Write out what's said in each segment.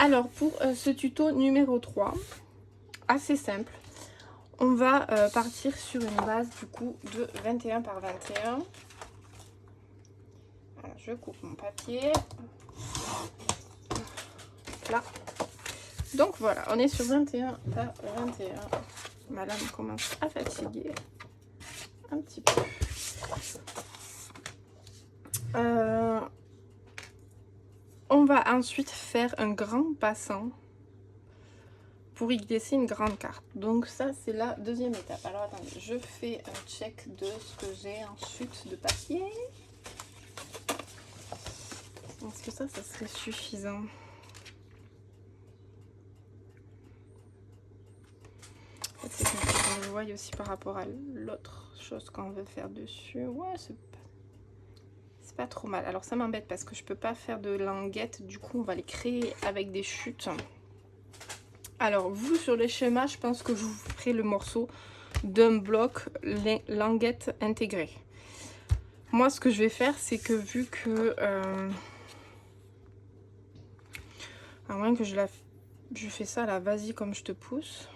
Alors pour ce tuto numéro 3, assez simple, on va partir sur une base du coup de 21 par 21. Alors, je coupe mon papier. Là. Donc voilà, on est sur 21 par 21. Ma lame commence à fatiguer un petit peu. On va ensuite faire un grand passant pour y glisser une grande carte. Donc ça, c'est la deuxième étape. Alors attendez, je fais un check de ce que j'ai en chute de papier. Est-ce que ça serait suffisant? En fait, c'est qu'on le voie aussi par rapport à l'autre chose qu'on veut faire dessus. Ouais, c'est pas trop mal. Alors ça m'embête parce que je peux pas faire de languettes. Du coup, on va les créer avec des chutes. Alors vous, sur les schémas, je pense que je vous ferai le morceau d'un bloc languette intégrée. Moi, ce que je vais faire, c'est que vu que à moins que je fais ça là, vas-y comme je te pousse.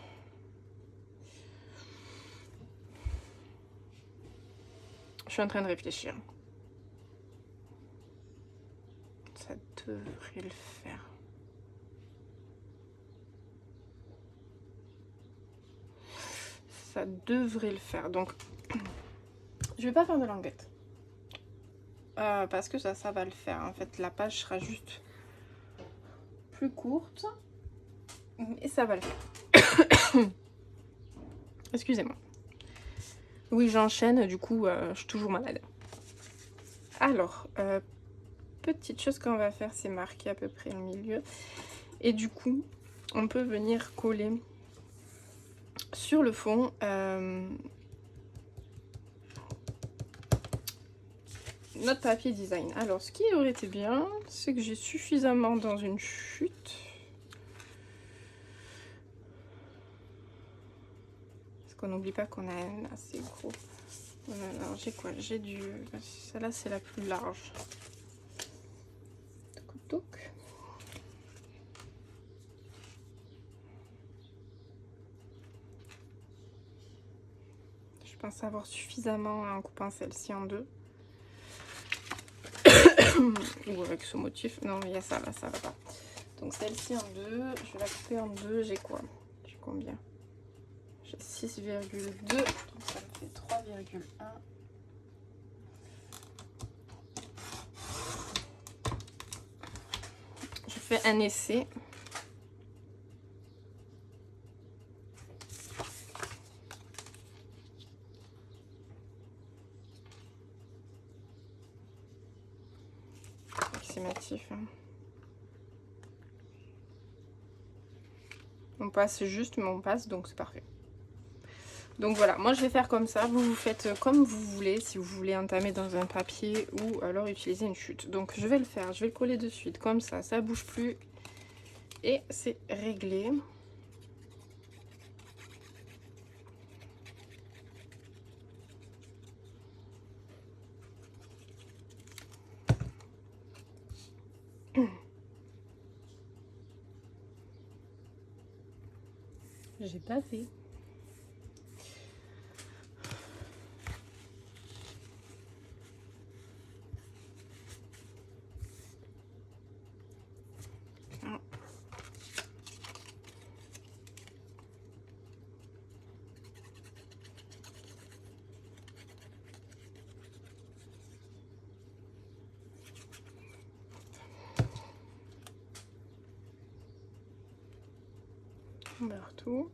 Je suis en train de réfléchir. Ça devrait le faire. Ça devrait le faire. Donc, je vais pas faire de languette. Parce que ça va le faire. En fait, la page sera juste plus courte. Mais ça va le faire. Excusez-moi. Oui, j'enchaîne. Du coup, je suis toujours malade. Alors, petite chose qu'on va faire, c'est marquer à peu près le milieu. Et du coup, on peut venir coller sur le fond notre papier design. Alors, ce qui aurait été bien, c'est que j'ai suffisamment dans une chute. Parce qu'on n'oublie pas qu'on a un assez gros. Alors, j'ai quoi? J'ai du... Celle-là, c'est la plus large. Toc, toc. Je pense avoir suffisamment en coupant celle-ci en deux. Ou avec ce motif. Non, il y a ça, là, ça va pas. Donc celle-ci en deux, je vais la couper en deux. J'ai quoi? J'ai combien? J'ai 6,2. Donc ça me fait 3,1. Je fais un essai. Approximatif. On passe juste, mais on passe, donc c'est parfait. Donc voilà, moi je vais faire comme ça. Vous faites comme vous voulez, si vous voulez entamer dans un papier ou alors utiliser une chute. Donc je vais le faire, je vais le coller de suite, comme ça bouge plus. Et c'est réglé. J'ai pas fait. Partout.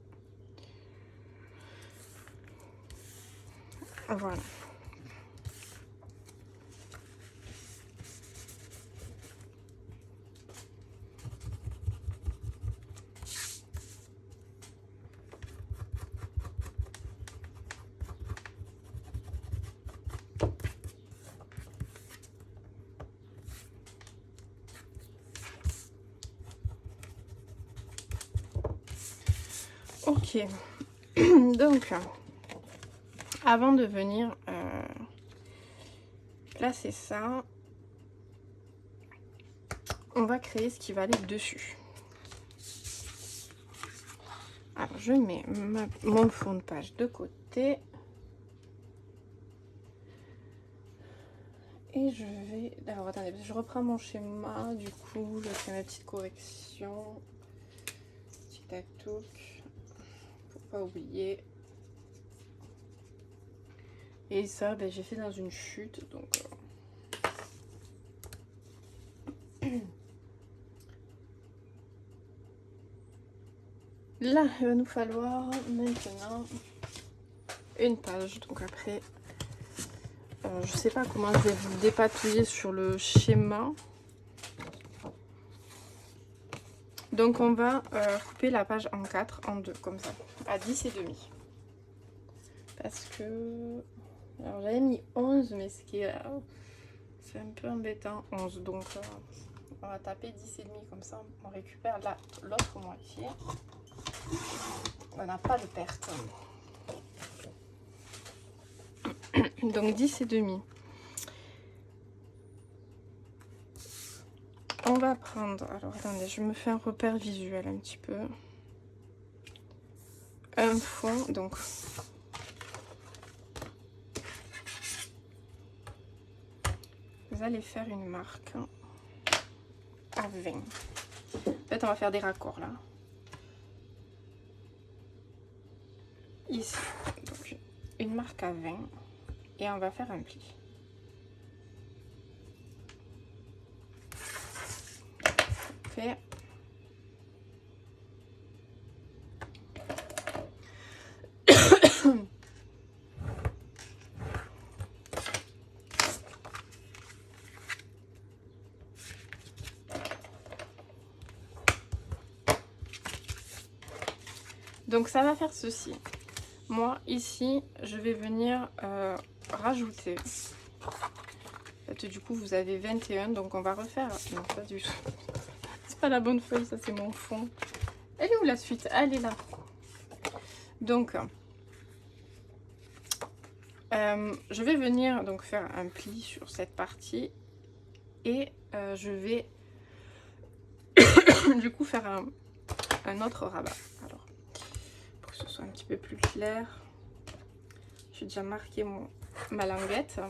Voilà. Ok. Donc, avant de venir placer ça, on va créer ce qui va aller dessus. Alors, je mets mon fond de page de côté. Et je vais... Alors, attendez, je reprends mon schéma. Du coup, je fais ma petite correction. Petit tac-touc. Pour pas oublier. Et ça, ben, j'ai fait dans une chute. Donc... Là, il va nous falloir maintenant une page. Donc après, je sais pas comment je vais vous dépatouiller sur le schéma. Donc on va couper la page en 4, en 2, comme ça, à 10 et demi. Parce que... Alors j'avais mis 11, mais ce qui est... c'est un peu embêtant, 11. Donc on va taper 10 et demi, comme ça on récupère l'autre moitié. On n'a pas de perte. Donc 10 et demi. On va prendre... Alors attendez, je me fais un repère visuel un petit peu. Un fond, donc... Vous allez faire une marque à 20. En fait, on va faire des raccords là. Ici, donc une marque à 20 et on va faire un pli. Fait. Donc ça va faire ceci. Moi ici je vais venir rajouter. En fait, du coup vous avez 21, donc on va refaire. Non, pas du tout. C'est pas la bonne feuille, ça c'est mon fond. Elle est où la suite? Elle est là. Donc je vais venir donc faire un pli sur cette partie et je vais du coup faire un autre rabat. Alors pour que ce soit un petit peu plus clair, j'ai déjà marqué ma languette.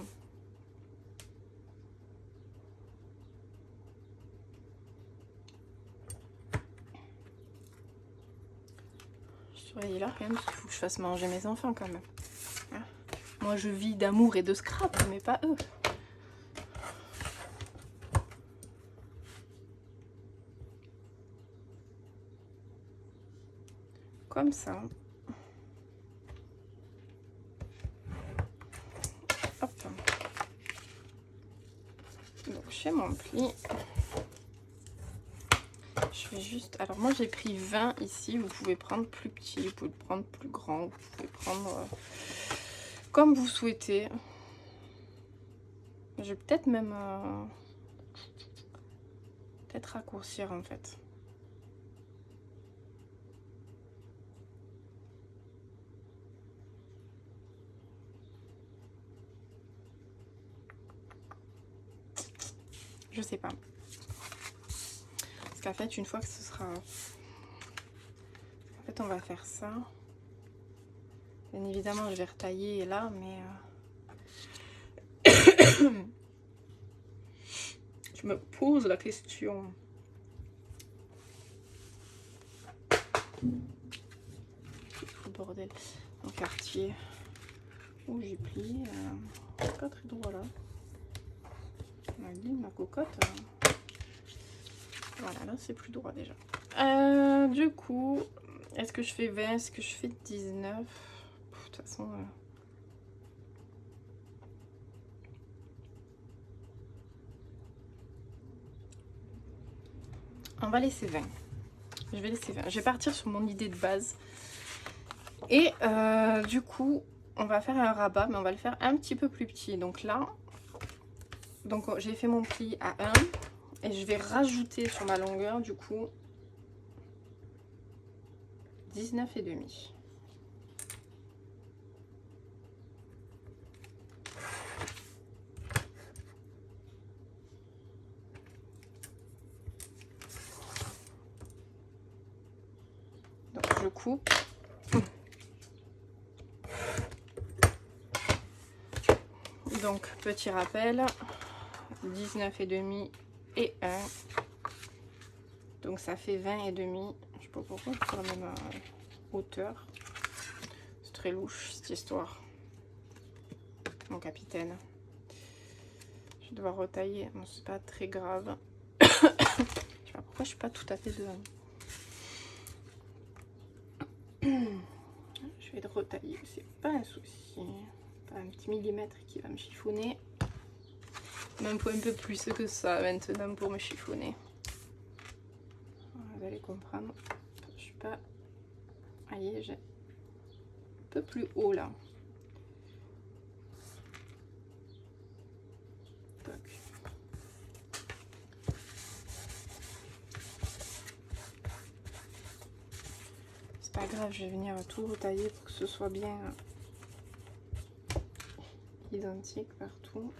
Surveillez là quand même, parce qu'il faut que je fasse manger mes enfants quand même. Hein, moi je vis d'amour et de scrap, mais pas eux. Comme ça. Hop. Donc je fais mon pli. Je vais juste... Alors moi j'ai pris 20 ici. Vous pouvez prendre plus petit, vous pouvez prendre plus grand. Vous pouvez prendre comme vous souhaitez. Je vais peut-être même... peut-être raccourcir en fait. Je sais pas. Parce qu'en fait, une fois que ce sera... En fait, on va faire ça. Bien évidemment, je vais retailler là, mais... je me pose la question. Tout le bordel. Mon quartier. Où j'ai plié. Pas très droit là. Ma ligne, ma cocotte. Voilà, là c'est plus droit déjà. Du coup, est-ce que je fais 20? Est-ce que je fais 19? De toute façon... on va laisser 20. Je vais laisser 20. Je vais partir sur mon idée de base. Et du coup, on va faire un rabat, mais on va le faire un petit peu plus petit. Donc là, j'ai fait mon pli à 1. Et je vais rajouter sur ma longueur, du coup, 19,5. Donc je coupe Donc petit rappel, 19,5 et 1. Donc ça fait 20,5. Je sais pas pourquoi c'est la même hauteur. C'est très louche cette histoire. Mon capitaine. Je vais devoir retailler. Bon, c'est pas très grave. Je sais pas pourquoi je suis pas tout à fait dedans. Je vais le retailler, c'est pas un souci. Pas un petit millimètre qui va me chiffonner. Même faut un peu plus que ça maintenant pour me chiffonner. Vous allez comprendre. Je suis pas. Allez, j'ai un peu plus haut là. Donc. C'est pas grave, je vais venir tout retailler pour que ce soit bien identique partout.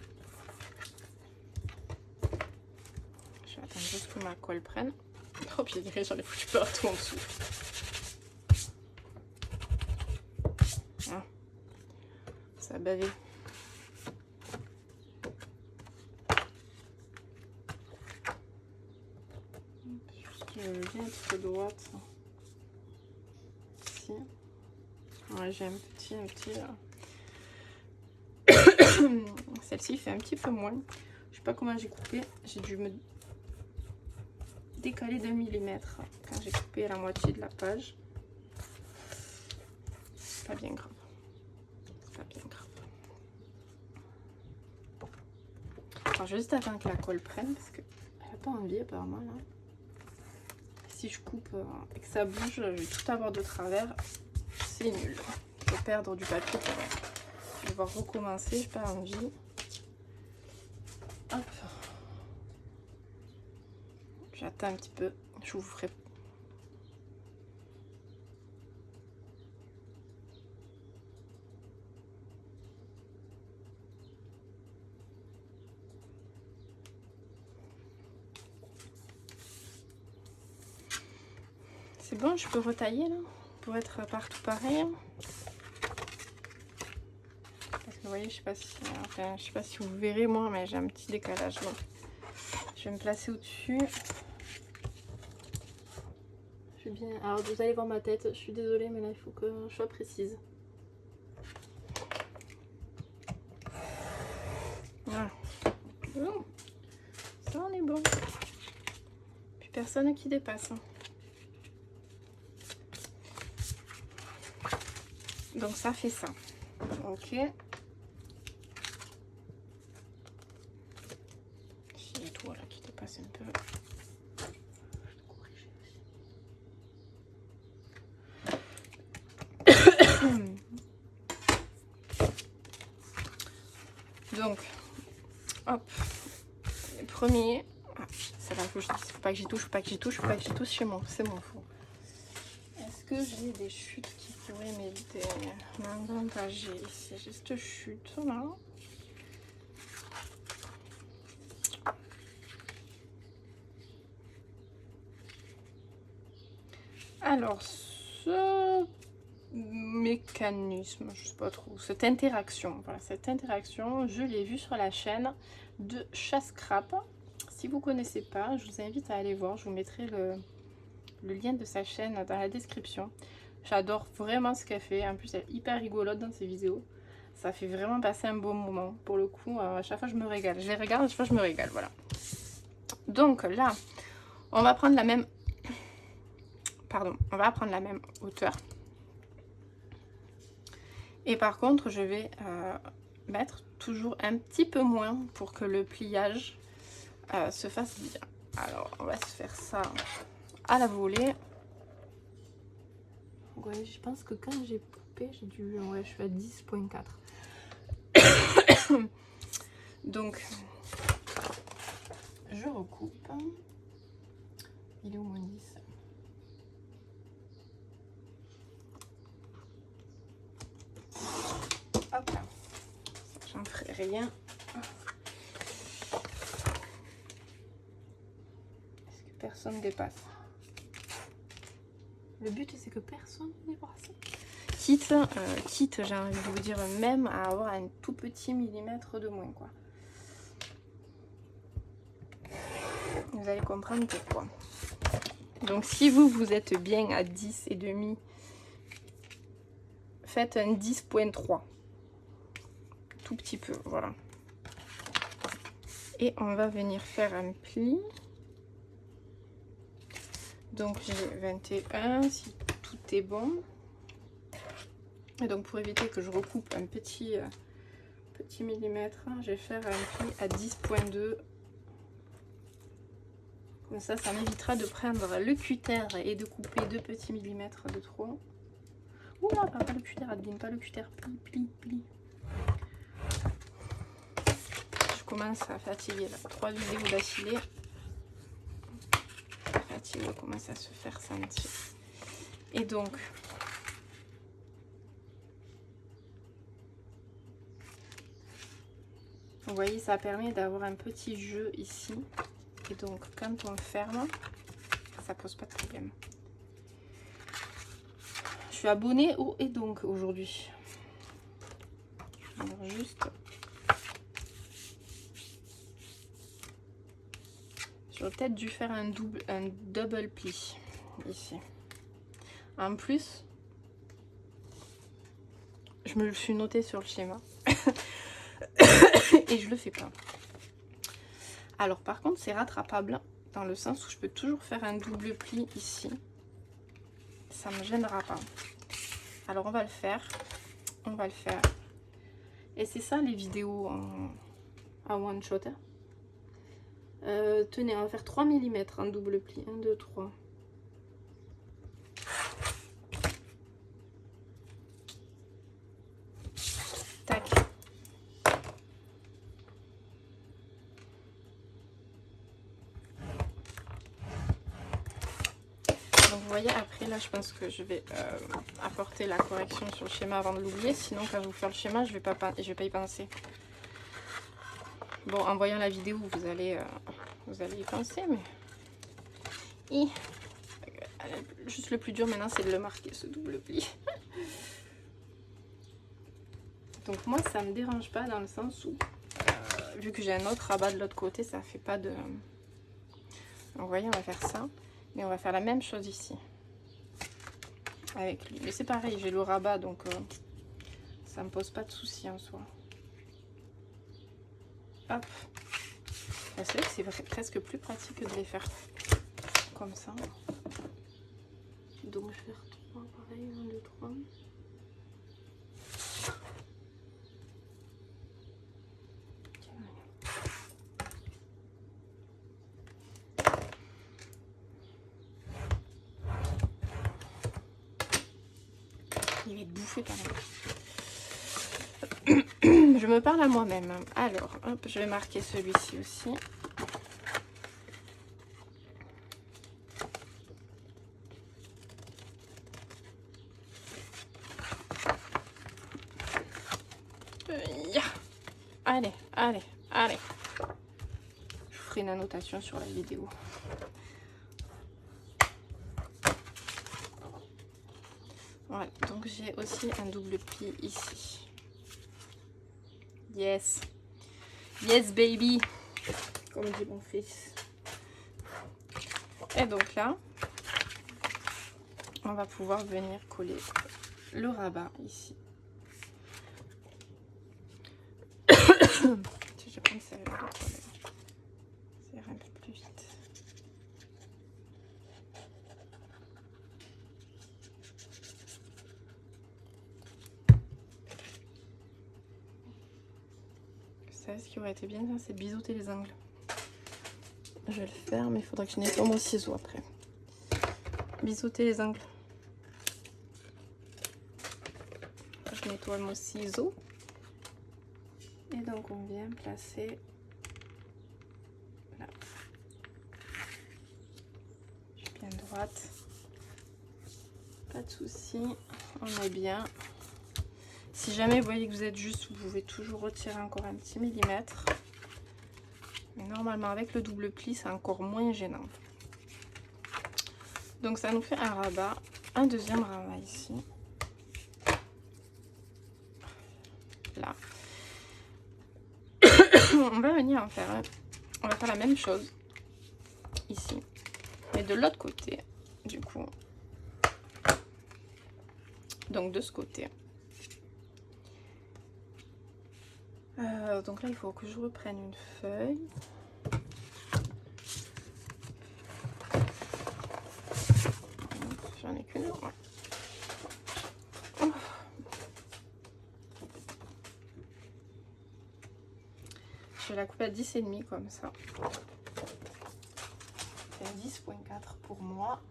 Je vais attendre juste que ma colle prenne. Oh, puis j'en ai foutu partout en dessous. Ah, ça a bavé. Je le viens un petit peu droite. Ici. Ouais, j'ai un petit. Celle-ci fait un petit peu moins. Je sais pas comment j'ai coupé. J'ai dû me décaler d'1 millimètre quand j'ai coupé la moitié de la page. C'est pas bien grave. C'est pas bien grave. Alors, je vais juste attendre que la colle prenne parce qu'elle n'a pas envie apparemment là. Si je coupe et que ça bouge, je vais tout avoir de travers. C'est nul. Je vais perdre du papier. Je vais devoir recommencer. J'ai pas envie. Hop. J'attends un petit peu. Je vous ferai. C'est bon, je peux retailler là pour être partout pareil. Parce que vous voyez, je sais pas si, enfin, je sais pas si vous verrez moi, mais j'ai un petit décalage. Donc, je vais me placer au-dessus. Je vais bien. Alors vous allez voir ma tête. Je suis désolée, mais là il faut que je sois précise. Voilà. Oh, ça on est bon. Plus personne qui dépasse. Donc ça fait ça. Ok. J'ai tout là qui dépasse un peu. Donc, hop, le premier. Ah, c'est là que je dis. Faut pas que j'y touche, faut pas que j'y touche, faut pas que j'y touche chez moi. C'est mon fond. Est-ce que j'ai des chutes qui pourraient m'aider, m'avantager? C'est juste chute là. Alors, ce mécanisme, je sais pas trop, cette interaction, voilà, cette interaction, je l'ai vue sur la chaîne de Chascrap. Si vous connaissez pas, je vous invite à aller voir. Je vous mettrai le lien de sa chaîne dans la description. J'adore vraiment ce qu'elle fait. En plus, elle est hyper rigolote dans ses vidéos. Ça fait vraiment passer un bon moment. Pour le coup, à chaque fois, je me régale. Je les regarde, à chaque fois, je me régale. Voilà. Donc là, on va prendre la même... Pardon, on va prendre la même hauteur. Et par contre, je vais mettre toujours un petit peu moins pour que le pliage se fasse bien. Alors, on va se faire ça à la volée. Ouais, je pense que quand j'ai coupé, j'ai dû... Ouais, je suis à 10,4. Donc, je recoupe. Il est au moins 10. Hop là. J'en ferai rien. Est-ce que personne dépasse? Le but, c'est que personne ne dépasse. quitte j'ai envie de vous dire, même à avoir un tout petit millimètre de moins, quoi. Vous allez comprendre pourquoi. Donc si vous êtes bien à 10,5, faites un 10,3. Tout petit peu, voilà. Et on va venir faire un pli. Donc j'ai 21, si tout est bon. Et donc pour éviter que je recoupe un petit millimètre, je vais faire un pli à 10,2. Comme ça, ça m'évitera de prendre le cutter et de couper 2 petits millimètres de trop. Oula, pas le cutter, abîme pas le cutter, pli, pli, pli. Je commence à fatiguer là. 3 vidéos d'affilée. La fatigue commence à se faire sentir. Et donc, vous voyez, ça permet d'avoir un petit jeu ici. Et donc, quand on ferme, ça pose pas de problème. Je suis abonnée au Et donc aujourd'hui. Alors juste, j'aurais peut-être dû faire un double pli ici. En plus, je me le suis noté sur le schéma et je le fais pas. Alors par contre, c'est rattrapable dans le sens où je peux toujours faire un double pli ici. Ça me gênera pas. Alors on va le faire. On va le faire. Et c'est ça les vidéos en one shot. Tenez, on va faire 3 mm en double pli. 1, 2, 3. Tac. Donc vous voyez, après là je pense que je vais apporter la correction sur le schéma avant de l'oublier. Sinon quand vous faire le schéma, je vais pas y penser. Bon, en voyant la vidéo, vous allez y penser, mais... Et... juste le plus dur maintenant, c'est de le marquer, ce double pli. Donc moi, ça me dérange pas dans le sens où, vu que j'ai un autre rabat de l'autre côté, ça fait pas de... Donc, vous voyez, on va faire ça. Mais on va faire la même chose ici. Avec lui. Mais c'est pareil, j'ai le rabat, donc ça me pose pas de soucis en soi. Hop. C'est vrai que c'est presque plus pratique que de les faire comme ça. Donc je vais faire 3, pareil, 1, 2, 3. Il va être bouffé par là. Je me parle à moi-même. Alors, hop, je vais marquer celui-ci aussi. Allez, allez, allez. Je ferai une annotation sur la vidéo. Voilà, donc j'ai aussi un double pli ici. Yes. Yes, baby. Comme dit mon fils. Et donc là, on va pouvoir venir coller le rabat ici. Je prends ça un peu plus vite. Ça, ce qui aurait été bien, c'est de biseauter les angles. Je vais le faire, mais il faudra que je nettoie mon ciseau après. Biseauter les angles. Je nettoie mon ciseau. Et donc on vient placer là. Je suis bien droite. Pas de souci. On est bien. Si jamais vous voyez que vous êtes juste, vous pouvez toujours retirer encore un petit millimètre. Mais normalement avec le double pli, c'est encore moins gênant. Donc ça nous fait un rabat, un deuxième rabat ici. Voilà. On va venir en faire, on va faire la même chose ici, mais de l'autre côté, du coup. Donc de ce côté. Donc là, il faut que je reprenne une feuille. J'en ai qu'une. Ouais. Oh. Je vais la couper à 10,5 comme ça. C'est 10,4 pour moi.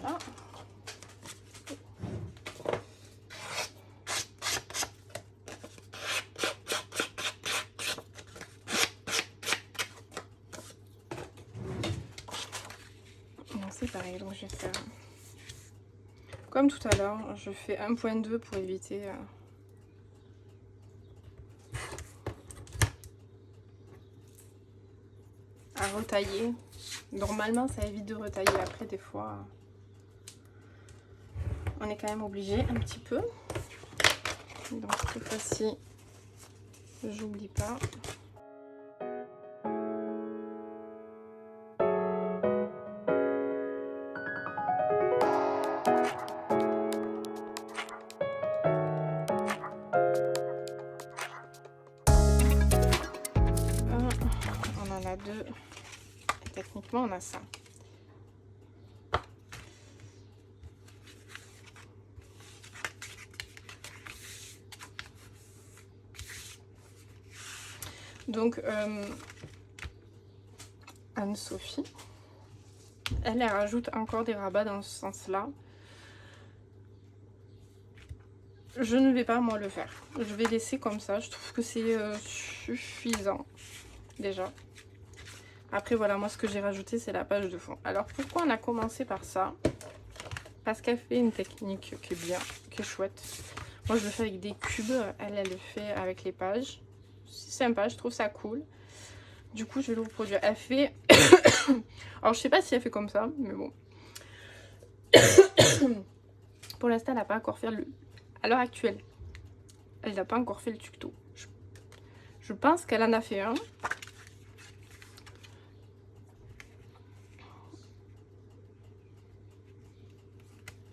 Voilà. C'est pareil, donc je vais faire comme tout à l'heure, je fais 1,2 pour éviter à retailler. Normalement ça évite de retailler, après des fois on est quand même obligé un petit peu. Donc cette fois-ci j'oublie pas. Deux. Et techniquement on a ça. Donc Anne-Sophie, elle rajoute encore des rabats dans ce sens là. Je ne vais pas moi le faire, je vais laisser comme ça. Je trouve que c'est suffisant déjà. Après voilà, moi ce que j'ai rajouté c'est la page de fond. Alors pourquoi on a commencé par ça? Parce qu'elle fait une technique qui est bien, qui est chouette. Moi je le fais avec des cubes, elle le fait avec les pages. C'est sympa, je trouve ça cool. Du coup je vais le reproduire. Elle fait... Alors je sais pas si elle fait comme ça, mais bon. Pour l'instant elle n'a pas encore fait le... À l'heure actuelle, elle n'a pas encore fait le tuto. Je pense qu'elle en a fait un.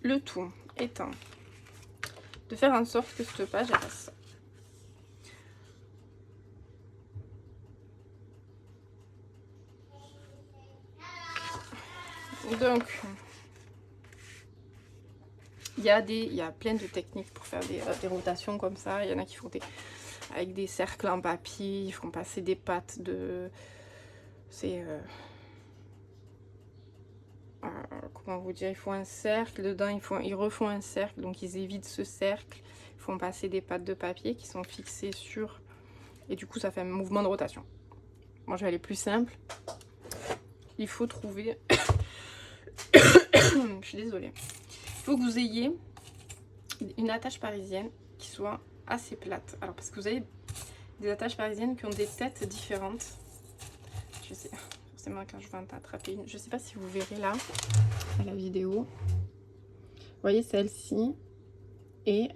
Le tout étant de faire en sorte que cette page elle fasse ça. Donc il y a plein de techniques pour faire des rotations comme ça. Il y en a qui font avec des cercles en papier, ils font passer des pattes de... C'est... comment vous dire, ils font un cercle, dedans ils refont un cercle, donc ils évitent ce cercle, ils font passer des pattes de papier qui sont fixées sur... Et du coup ça fait un mouvement de rotation. Moi je vais aller plus simple. Il faut trouver... Je suis désolée. Il faut que vous ayez une attache parisienne qui soit assez plate. Alors parce que vous avez des attaches parisiennes qui ont des têtes différentes. Je sais, forcément quand je vais en attraper une, je sais pas si vous verrez là à la vidéo. Vous voyez, celle-ci est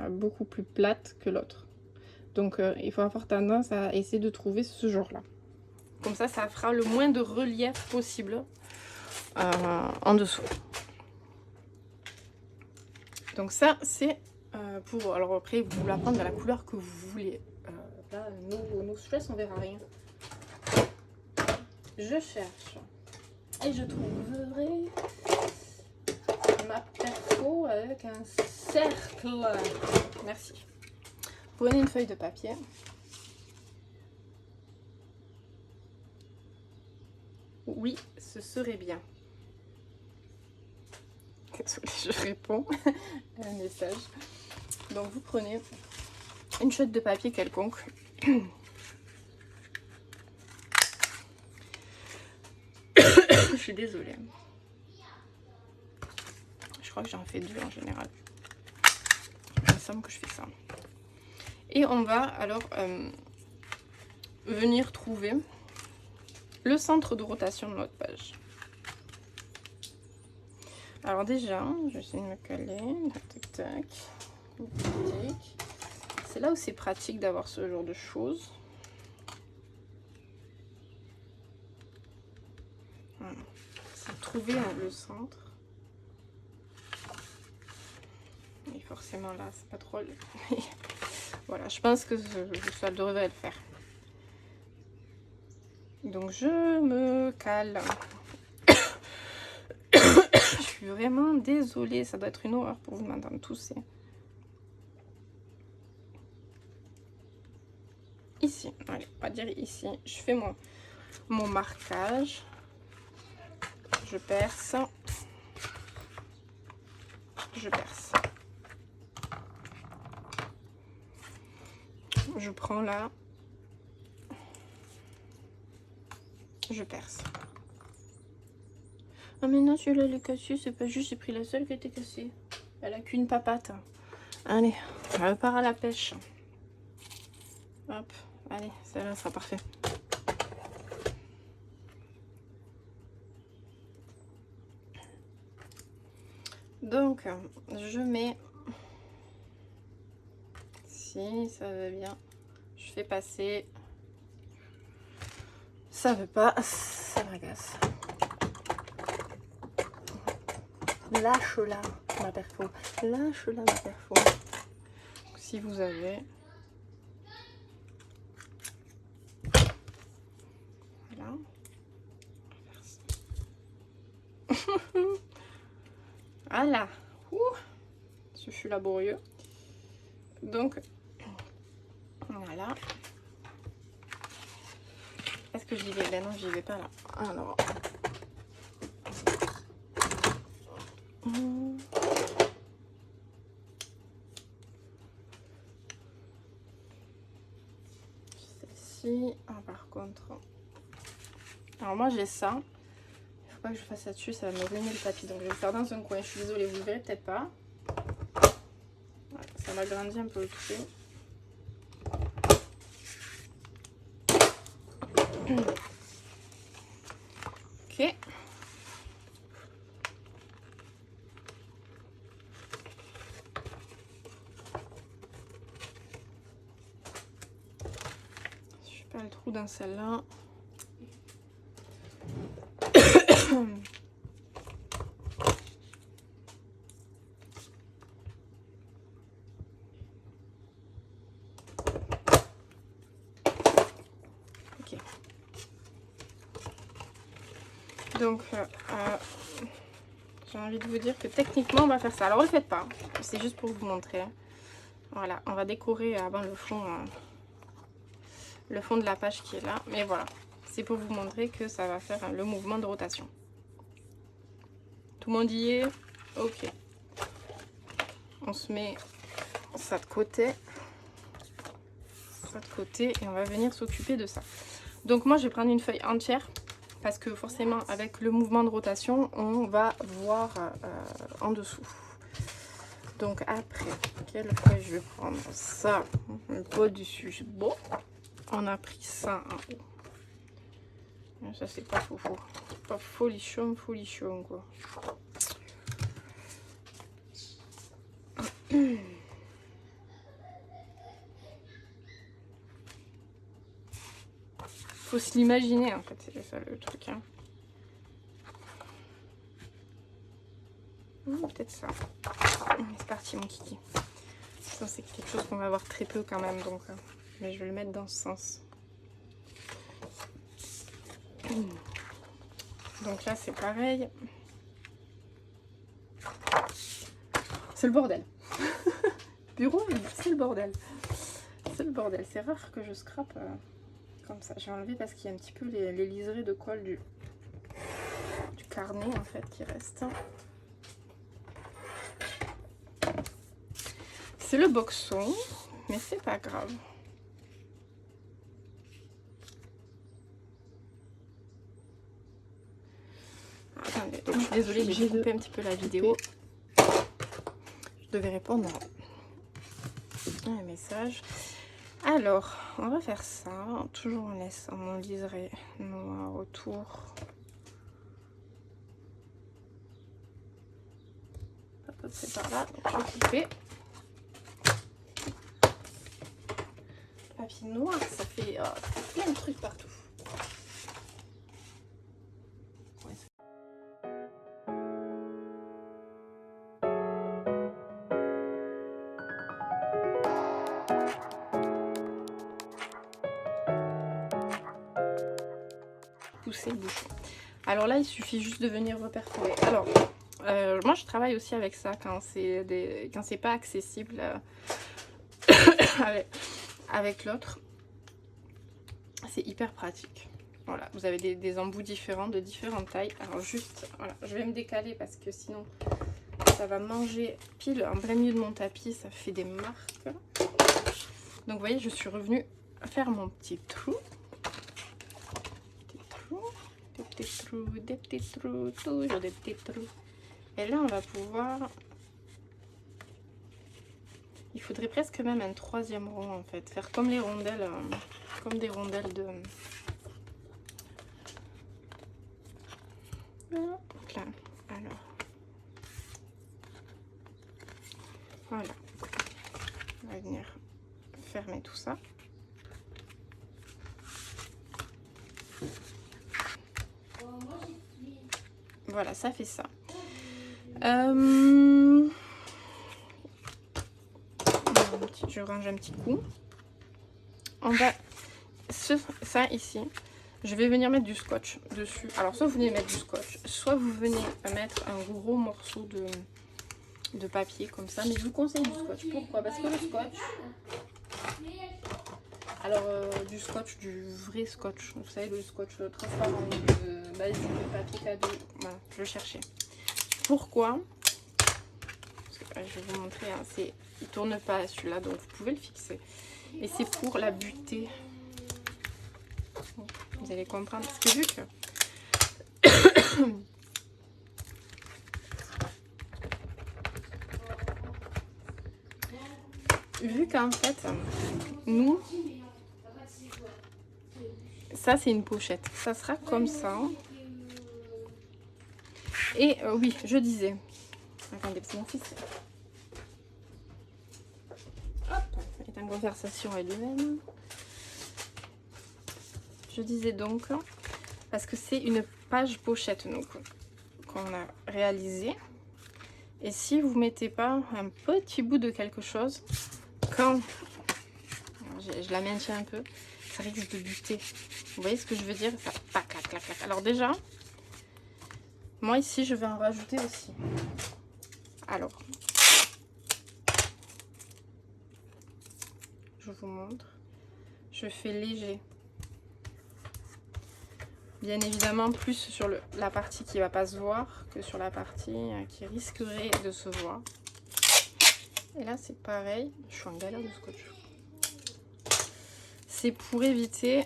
beaucoup plus plate que l'autre. Donc il faut avoir tendance à essayer de trouver ce genre-là. Comme ça fera le moins de relief possible en dessous. Donc ça c'est pour... Alors après vous la prendre de la couleur que vous voulez. Là nos soufflettes on verra rien. Je cherche et je trouverai ma perco avec un cercle. Merci. Prenez une feuille de papier. Oui, ce serait bien. Je réponds à un message. Donc vous prenez une chouette de papier quelconque. Je suis désolée. Je crois que j'en fais deux en général. Il me semble que je fais ça. Et on va alors venir trouver le centre de rotation de notre page. Alors déjà, je vais essayer de me caler. Tac, tac, tac. C'est là où c'est pratique d'avoir ce genre de choses. Voilà. C'est trouver le centre. Et forcément là, c'est pas trop... Voilà, je pense que ça devrait le faire. Donc je me cale. Je suis vraiment désolée, ça doit être une horreur pour vous de m'entendre tousser. Ici, allez, on va dire ici, je fais mon marquage. Je perce. Je perce. Je prends là. Je perce. Ah mais non, celui-là il est cassé, c'est pas juste, j'ai pris la seule qui était cassée. Elle a qu'une papate. Allez, on repart à la pêche. Hop, allez, celle-là sera parfait. Donc, je mets, si ça va bien, je fais passer, ça veut pas, ça m'agace. Lâche-la, ma perfo, lâche-la, ma perfo. Si vous avez, voilà, voilà, ce fut laborieux. Donc, voilà. Est-ce que j'y vais? Ben non, j'y vais pas là. Alors. Celle-ci. Ah, par contre. Alors, moi, j'ai ça. Il faut pas que je fasse ça dessus, ça va me ruiner le tapis. Donc, je vais le faire dans un coin. Je suis désolée, vous le verrez peut-être pas. Voilà, ça m'agrandit un peu le truc. Ok. Je fais pas le trou dans celle-là. Ok. Donc, j'ai envie de vous dire que techniquement, on va faire ça. Alors, ne le faites pas. C'est juste pour vous montrer. Voilà, on va décorer avant le fond de la page qui est là. Mais voilà, c'est pour vous montrer que ça va faire le mouvement de rotation. Tout le monde y est? Ok. On se met ça de côté. Ça de côté et on va venir s'occuper de ça. Donc moi, je vais prendre une feuille entière. Parce que forcément, avec le mouvement de rotation, on va voir en dessous. Donc après, quelle feuille je vais prendre? Ça, le pot dessus. Bon, on a pris ça en haut. Ça, c'est pas faux. Pas folichon, quoi. Faut se l'imaginer, en fait. C'est ça le truc. Hein. Peut-être ça. C'est parti, mon kiki. Ça, c'est quelque chose qu'on va voir très peu quand même. Donc, mais je vais le mettre dans ce sens. Donc là, c'est pareil. C'est le bordel. Bureau, c'est le bordel. C'est le bordel. C'est rare que je scrape comme ça. J'ai enlevé parce qu'il y a un petit peu les liserés de colle du carnet, en fait, qui restent. C'est le boxon, mais c'est pas grave. Attendez, donc je suis désolée, j'ai coupé un petit peu la vidéo. Je devais répondre à un message. Alors, on va faire ça. Toujours en laissant mon liseré noir autour. c'est par là, donc je vais couper. Papier noir, ça fait plein de trucs partout. Pousser le bouchon. Alors là, il suffit juste de venir reperforer. Alors, moi je travaille aussi avec ça quand c'est pas accessible avec l'autre. C'est hyper pratique. Voilà, vous avez des embouts différents, de différentes tailles. Alors juste, voilà, je vais me décaler parce que sinon ça va manger pile en plein milieu de mon tapis, ça fait des marques. Donc vous voyez, je suis revenue faire mon petit trou. Des petits trous, toujours des petits trous. Et là on va pouvoir... Il faudrait presque même un troisième rond en fait, faire comme les rondelles, comme des rondelles de... Voilà. Là, alors... Voilà. On va venir fermer tout ça. Voilà, ça fait ça. Je range un petit coup. On va... Ça ici, je vais venir mettre du scotch dessus. Alors, soit vous venez mettre du scotch, soit vous venez mettre un gros morceau de papier comme ça. Mais je vous conseille du scotch. Pourquoi? Parce que le scotch... Alors, du scotch, du vrai scotch. Vous savez, le scotch transparent de basique de papier cadeau. Voilà, je le cherchais. Pourquoi? Parce que, je vais vous montrer, hein, il tourne pas celui-là, donc vous pouvez le fixer. Et c'est pour la butée. Vous allez comprendre. Parce que vu que... vu qu'en fait, nous... Ça, c'est une pochette. Ça sera comme ça. Et oui, je disais... Attendez, c'est mon fils. Hop, il est en conversation avec lui-même. Je disais donc, parce que c'est une page pochette qu'on a réalisée. Et si vous mettez pas un petit bout de quelque chose, quand je la maintiens un peu, ça risque de buter. Vous voyez ce que je veux dire? Ça, clac, clac, clac, clac. Alors déjà, moi ici, je vais en rajouter aussi. Alors, je vous montre. Je fais léger. Bien évidemment, plus sur la partie qui va pas se voir que sur la partie qui risquerait de se voir. Et là, c'est pareil. Je suis en galère de scotch. C'est pour éviter,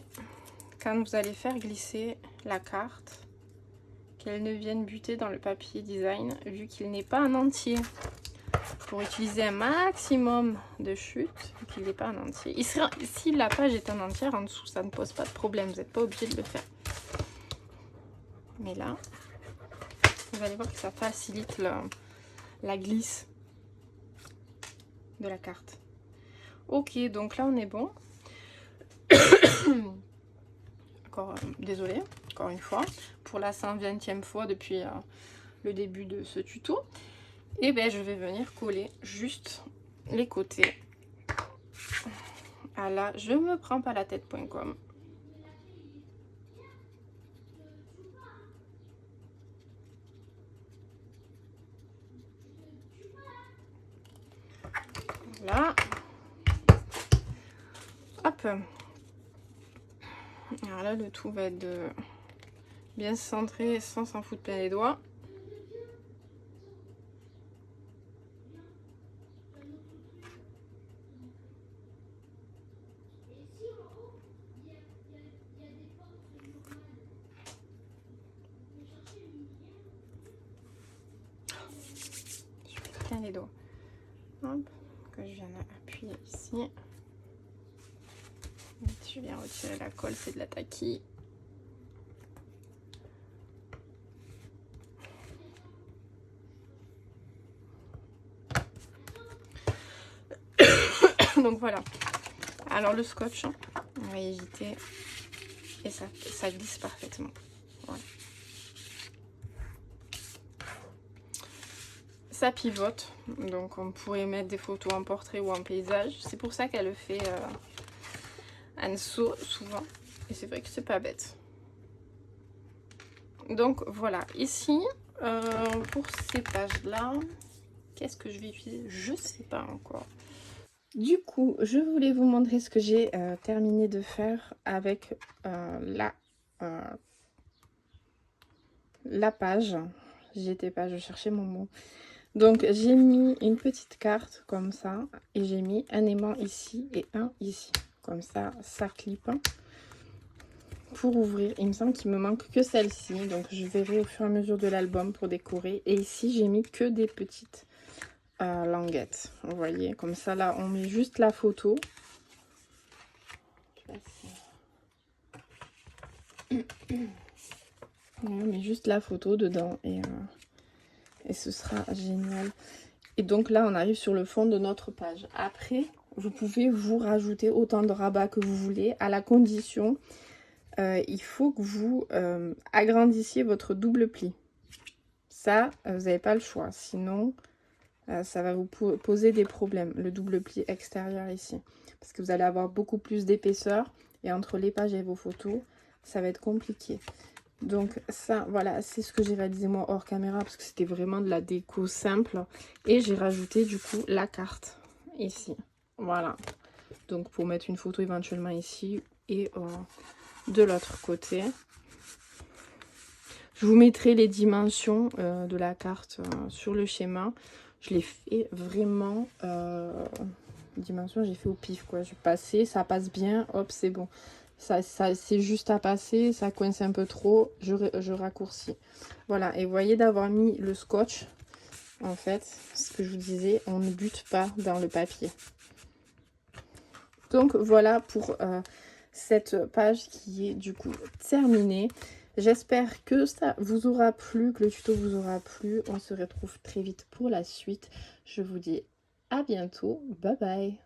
quand vous allez faire glisser la carte, qu'elle ne vienne buter dans le papier design, vu qu'il n'est pas en entier. Pour utiliser un maximum de chute, vu qu'il n'est pas en entier. Si la page est en entière, en dessous, ça ne pose pas de problème. Vous n'êtes pas obligé de le faire. Mais là, vous allez voir que ça facilite la glisse de la carte. Ok, donc là on est bon. Encore, désolée, encore une fois, pour la 120e fois depuis le début de ce tuto. Et ben je vais venir coller juste les côtés à la je me prends pas la tête.com. Voilà. Hop. Alors là, le tout va être de bien se centrer sans s'en foutre plein les doigts. Je fais plein les doigts. Hop, que je viens appuyer ici. Je viens retirer la colle, c'est de la taquille. Donc voilà. Alors le scotch, on va éviter et ça glisse parfaitement. Voilà. Ça pivote, donc on pourrait mettre des photos en portrait ou en paysage. C'est pour ça qu'elle le fait en dessous souvent. Et c'est vrai que c'est pas bête. Donc voilà, ici, pour ces pages-là, qu'est-ce que je vais utiliser? Je sais pas encore. Du coup, je voulais vous montrer ce que j'ai terminé de faire avec la page. J'y étais pas, je cherchais mon mot. Donc j'ai mis une petite carte comme ça et j'ai mis un aimant ici et un ici. Comme ça, ça clip. Pour ouvrir, il me semble qu'il me manque que celle-ci. Donc je verrai au fur et à mesure de l'album pour décorer. Et ici, j'ai mis que des petites languettes. Vous voyez, comme ça là, on met juste la photo. On met juste la photo dedans et ce sera génial. Et donc là, on arrive sur le fond de notre page. Après, vous pouvez vous rajouter autant de rabats que vous voulez, à la condition, il faut que vous agrandissiez votre double pli. Ça, vous n'avez pas le choix. Sinon, ça va vous poser des problèmes, le double pli extérieur ici. Parce que vous allez avoir beaucoup plus d'épaisseur. Et entre les pages et vos photos, ça va être compliqué. Donc ça, voilà, c'est ce que j'ai réalisé moi hors caméra parce que c'était vraiment de la déco simple. Et j'ai rajouté du coup la carte ici. Voilà. Donc pour mettre une photo éventuellement ici et de l'autre côté. Je vous mettrai les dimensions de la carte sur le schéma. Je l'ai fait vraiment... dimensions, j'ai fait au pif quoi. Je passais, ça passe bien, hop, c'est bon. Ça c'est juste à passer, ça coince un peu trop, je raccourcis. Voilà, et vous voyez d'avoir mis le scotch, en fait, ce que je vous disais, on ne bute pas dans le papier. Donc voilà pour cette page qui est du coup terminée. J'espère que ça vous aura plu, que le tuto vous aura plu. On se retrouve très vite pour la suite. Je vous dis à bientôt, bye bye.